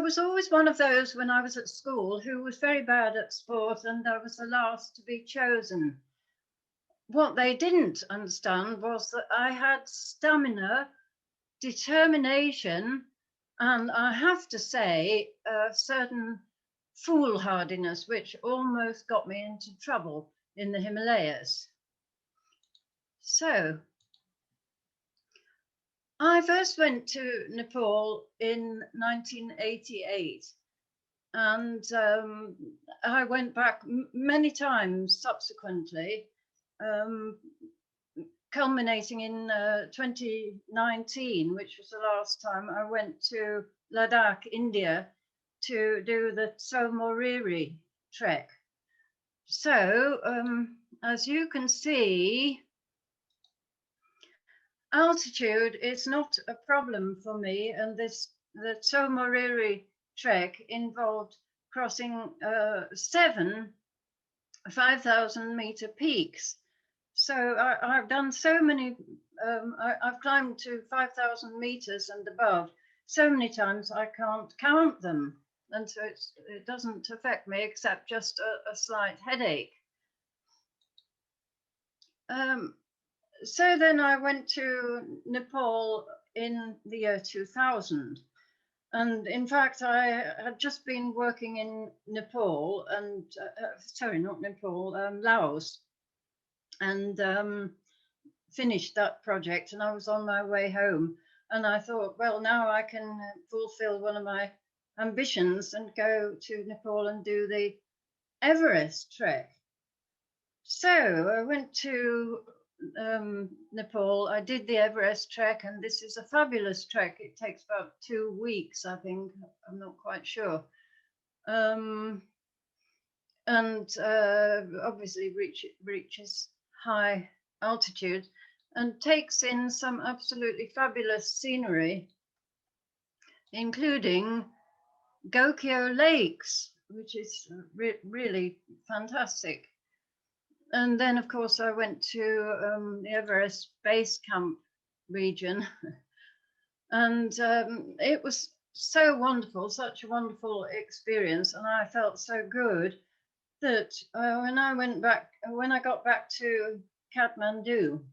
was always one of those when I was at school who was very bad at sport, and I was the last to be chosen. What they didn't understand was that I had stamina, determination, and I have to say, a certain foolhardiness, which almost got me into trouble in the Himalayas. So, I first went to Nepal in 1988, and I went back many times subsequently, culminating in 2019, which was the last time I went to Ladakh, India, to do the Somoriri trek. So, as you can see, altitude is not a problem for me, and the Somoriri trek involved crossing 7 5,000-meter peaks. So I've done so many, I've climbed to 5,000 meters and above so many times I can't count them. And so it doesn't affect me except just a slight headache. So then I went to Nepal in the year 2000. And in fact, I had just been working in Nepal and, sorry, not Nepal, Laos, and finished that project, and I was on my way home, and I thought, well, now I can fulfill one of my ambitions and go to Nepal and do the Everest Trek. So I went to Nepal. I did the Everest Trek, and this is a fabulous trek. It takes about 2 weeks, I think. I'm not quite sure. And obviously reaches high altitude and takes in some absolutely fabulous scenery, including Gokyo Lakes, which is really fantastic. And then, of course, I went to the Everest Base Camp region, and it was so wonderful, such a wonderful experience, and I felt so good that when I got back to Kathmandu,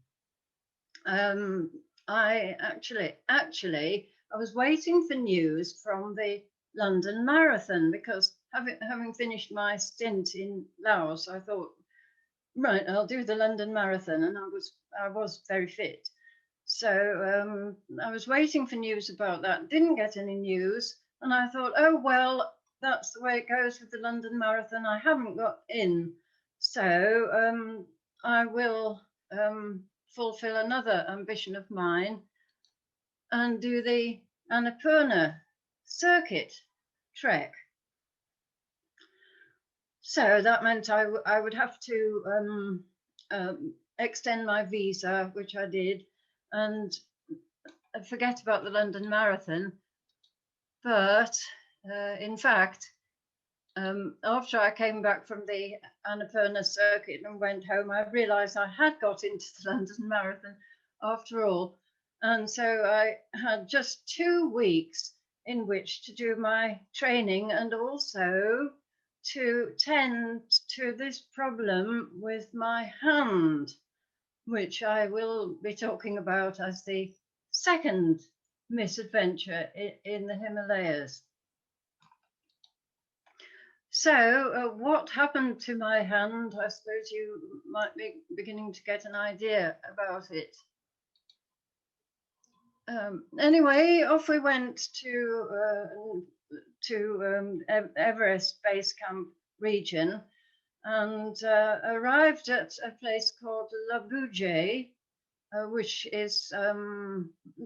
I was waiting for news from the London Marathon, because having finished my stint in Laos, I thought, right, I'll do the London Marathon, and I was very fit. So I was waiting for news about that, didn't get any news, and I thought, oh well, that's the way it goes with the London Marathon. I haven't got in, so I will fulfill another ambition of mine and do the Annapurna circuit trek. So that meant I would have to extend my visa, which I did, and forget about the London Marathon. But in fact, after I came back from the Annapurna circuit and went home, I realized I had got into the London Marathon after all. And so I had just 2 weeks in which to do my training and also to tend to this problem with my hand, which I will be talking about as the second misadventure in the Himalayas. So what happened to my hand? I suppose you might be beginning to get an idea about it. Anyway, off we went to Everest Base Camp region, and arrived at a place called Labuje, which is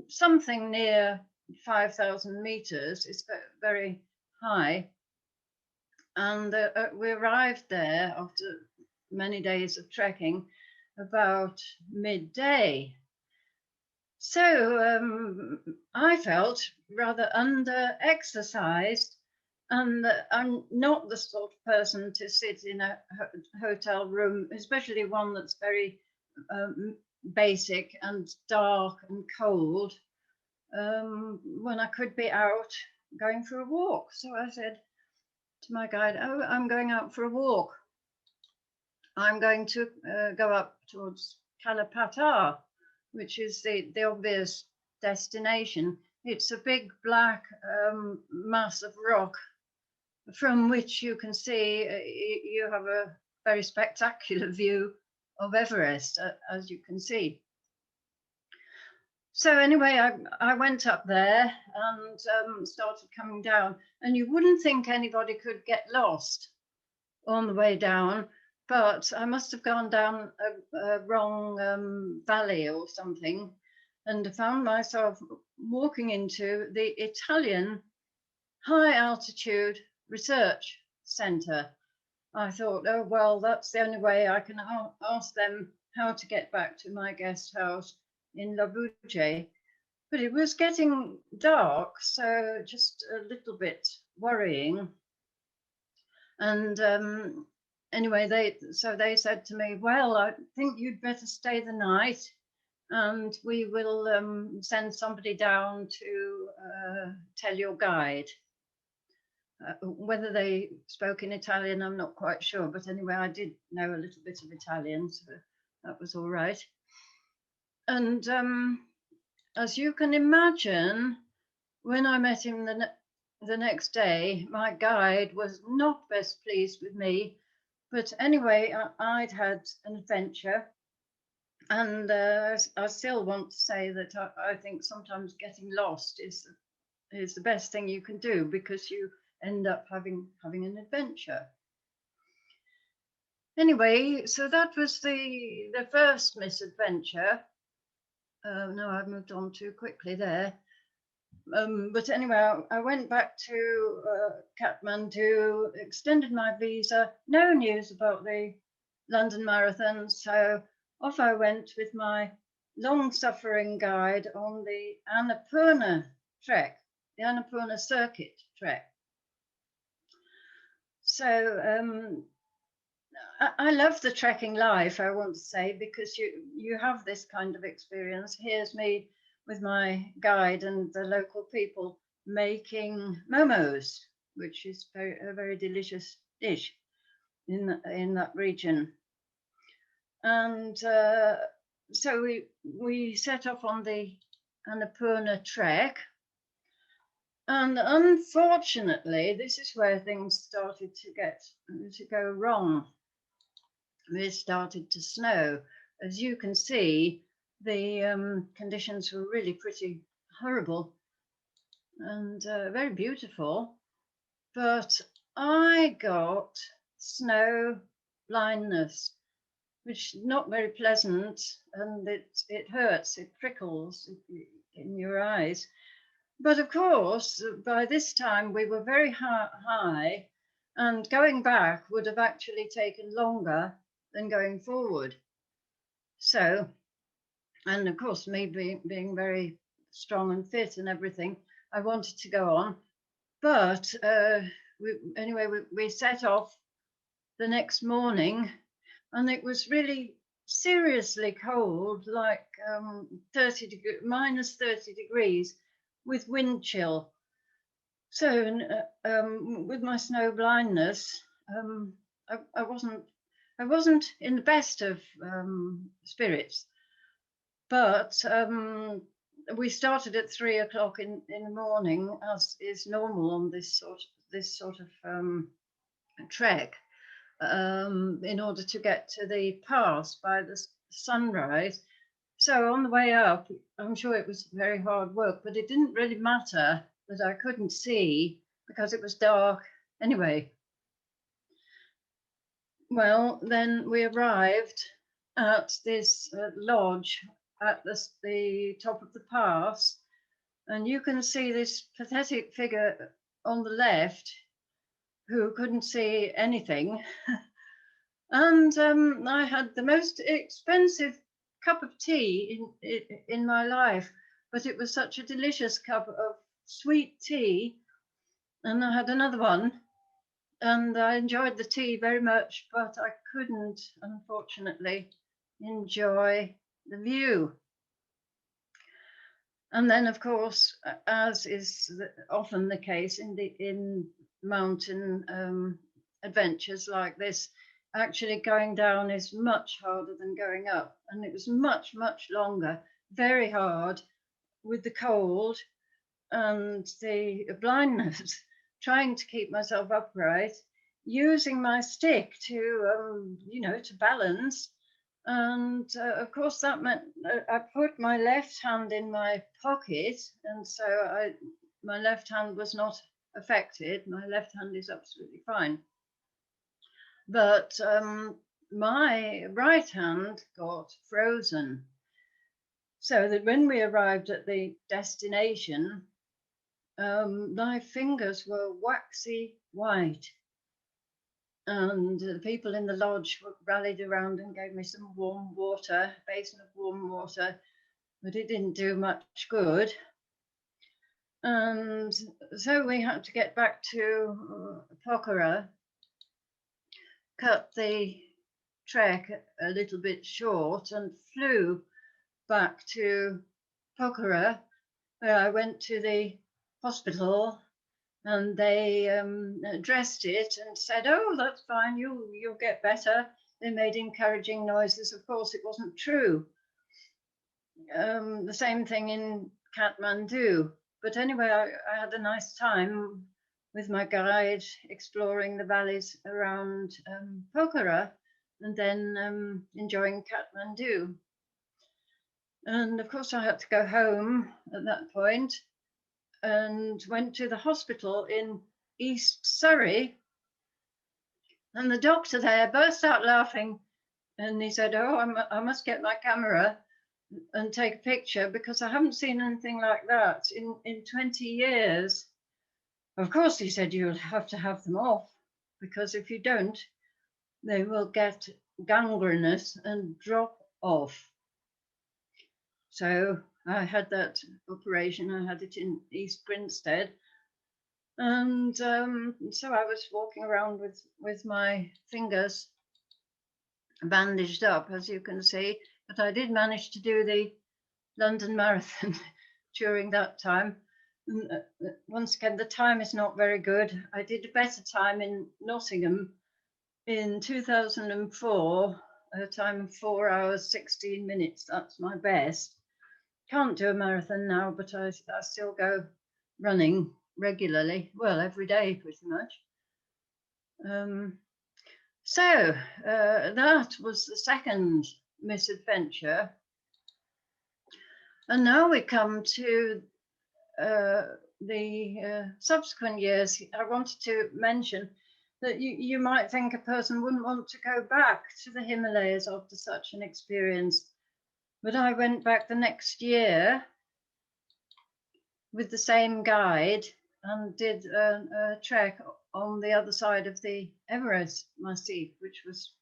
something near 5,000 meters. It's very high. And we arrived there after many days of trekking about midday. So I felt rather under-exercised, and I'm not the sort of person to sit in a hotel room, especially one that's very basic and dark and cold, when I could be out going for a walk. So I said to my guide, oh, I'm going out for a walk. I'm going to go up towards Kalapatar, which is the obvious destination. It's a big black mass of rock from which you can see, you have a very spectacular view of Everest, as you can see. So anyway, I went up there and started coming down, and you wouldn't think anybody could get lost on the way down, but I must have gone down a wrong valley or something, and found myself walking into the Italian high altitude research centre. I thought, oh, well, that's the only way I can ask them how to get back to my guest house in Reigate. But it was getting dark, so just a little bit worrying. And anyway, they said to me, well, I think you'd better stay the night, and we will send somebody down to tell your guide. Whether they spoke in Italian, I'm not quite sure, but anyway, I did know a little bit of Italian, so that was all right. And as you can imagine, when I met him the next day, my guide was not best pleased with me. But anyway, I'd had an adventure, and I still want to say that I think sometimes getting lost is the best thing you can do, because you end up having an adventure. Anyway, so that was the first misadventure. No, I've moved on too quickly there. But anyway, I went back to Kathmandu, extended my visa, no news about the London Marathon, so off I went with my long-suffering guide on the Annapurna Trek, the Annapurna Circuit Trek. So I love the trekking life, I want to say, because you have this kind of experience. Here's me with my guide and the local people making momos, which is a very delicious dish in that region. And so we set off on the Annapurna Trek. And unfortunately, this is where things started to go wrong. It started to snow. As you can see, the conditions were really pretty horrible and very beautiful. But I got snow blindness, which is not very pleasant, and it hurts, it prickles in your eyes. But of course, by this time we were very high, and going back would have actually taken longer than going forward. So, and of course, me being very strong and fit and everything, I wanted to go on. But anyway, we set off the next morning, and it was really seriously cold, like minus 30 degrees, with wind chill. So with my snow blindness, I wasn't in the best of spirits. But we started at 3 o'clock in the morning, as is normal on this sort of trek, in order to get to the pass by the sunrise. So on the way up, I'm sure it was very hard work, but it didn't really matter that I couldn't see because it was dark anyway. Well, then we arrived at this lodge at the top of the pass, and you can see this pathetic figure on the left who couldn't see anything. And I had the most expensive cup of tea in my life, but it was such a delicious cup of sweet tea, and I had another one, and I enjoyed the tea very much, but I couldn't, unfortunately, enjoy the view. And then, of course, as is often the case in mountain adventures like this, actually going down is much harder than going up. And it was much, much longer, very hard with the cold and the blindness, trying to keep myself upright, using my stick to, to balance. And of course, that meant I put my left hand in my pocket, and so my left hand was not affected. My left hand is absolutely fine. But my right hand got frozen. So that when we arrived at the destination, my fingers were waxy white. And the people in the lodge rallied around and gave me some warm water, a basin of warm water, but it didn't do much good. And so we had to get back to Pokhara, cut the trek a little bit short, and flew back to Pokhara, where I went to the hospital, and they dressed it and said, "Oh, that's fine, you'll get better." They made encouraging noises. Of course, it wasn't true. The same thing in Kathmandu. But anyway, I had a nice time with my guide exploring the valleys around Pokhara, and then enjoying Kathmandu. And of course, I had to go home at that point and went to the hospital in East Surrey. And the doctor there burst out laughing, and he said, "Oh, I must get my camera and take a picture, because I haven't seen anything like that in 20 years. Of course," he said, "you'll have to have them off, because if you don't, they will get gangrenous and drop off." So I had that operation. I had it in East Grinstead. And so I was walking around with my fingers bandaged up, as you can see. But I did manage to do the London Marathon during that time. Once again, the time is not very good. I did a better time in Nottingham in 2004, a time of 4 hours, 16 minutes. That's my best. Can't do a marathon now, but I still go running regularly, well, every day pretty much. So that was the second misadventure. And now we come to the subsequent years. I wanted to mention that you might think a person wouldn't want to go back to the Himalayas after such an experience. But I went back the next year with the same guide and did a trek on the other side of the Everest massif, which was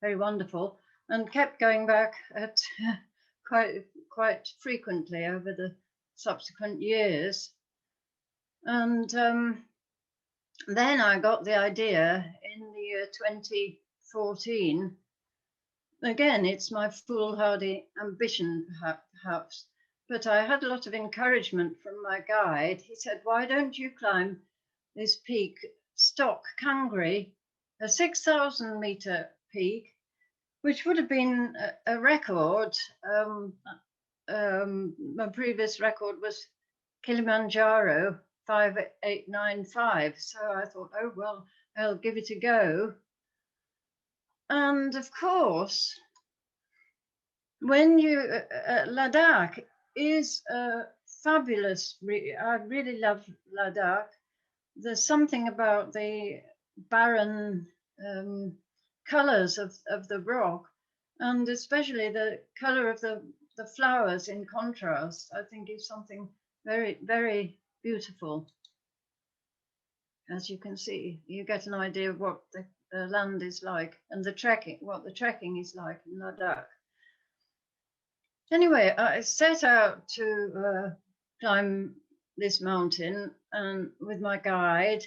very wonderful, and kept going back at quite frequently over the subsequent years. And then I got the idea in the year 2014. Again, it's my foolhardy ambition, perhaps, but I had a lot of encouragement from my guide. He said, "Why don't you climb this peak, Stock Kangri, a 6,000 meter peak, which would have been a record. My previous record was Kilimanjaro, 5895. So I thought, oh, well, I'll give it a go. And of course, when you, Ladakh is fabulous. I really love Ladakh. There's something about the barren colors of the rock, and especially the color of the flowers in contrast, I think is something very, very beautiful. As you can see, you get an idea of what the land is like, and the trekking, what the trekking is like in Ladakh. Anyway, I set out to climb this mountain and with my guide.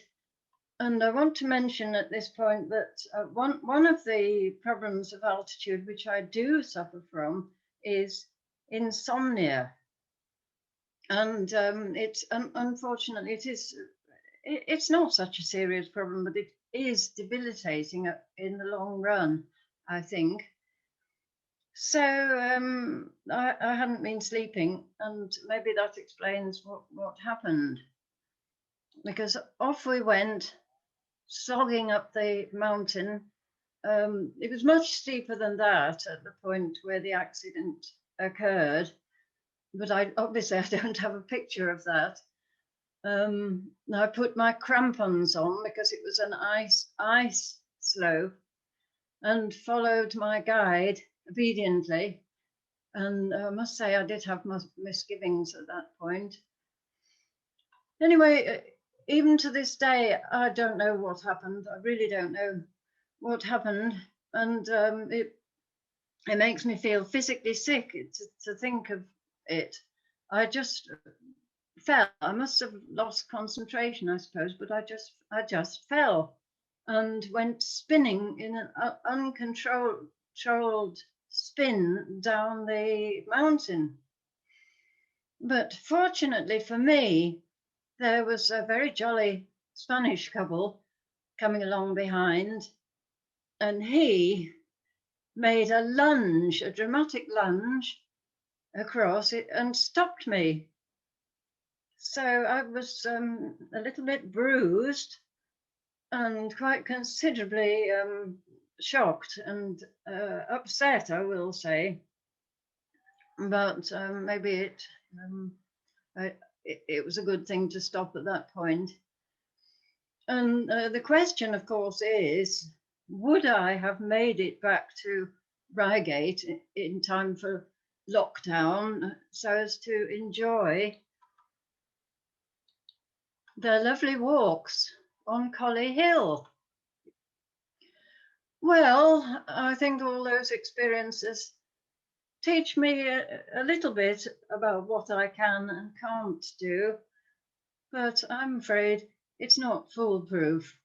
And I want to mention at this point that one of the problems of altitude, which I do suffer from, is insomnia. And it's unfortunately it's not such a serious problem, but it is debilitating in the long run, I think. So I hadn't been sleeping, and maybe that explains what happened. Because off we went, slogging up the mountain. It was much steeper than that at the point where the accident occurred, but I obviously I don't have a picture of that. I put my crampons on because it was an ice slope, and followed my guide obediently. And I must say I did have misgivings at that point. Anyway, even to this day, I don't know what happened. I really don't know what happened, and it makes me feel physically sick to think of it. I just fell. I must have lost concentration, I suppose, but I just fell and went spinning in an uncontrolled spin down the mountain. But fortunately for me, there was a very jolly Spanish couple coming along behind, and he made a lunge, a dramatic lunge across it, and stopped me. So I was a little bit bruised and quite considerably shocked and upset, I will say. But maybe it was a good thing to stop at that point. And the question, of course, is, would I have made it back to Reigate in time for lockdown so as to enjoy the lovely walks on Collie Hill? Well, I think all those experiences teach me a little bit about what I can and can't do, but I'm afraid it's not foolproof.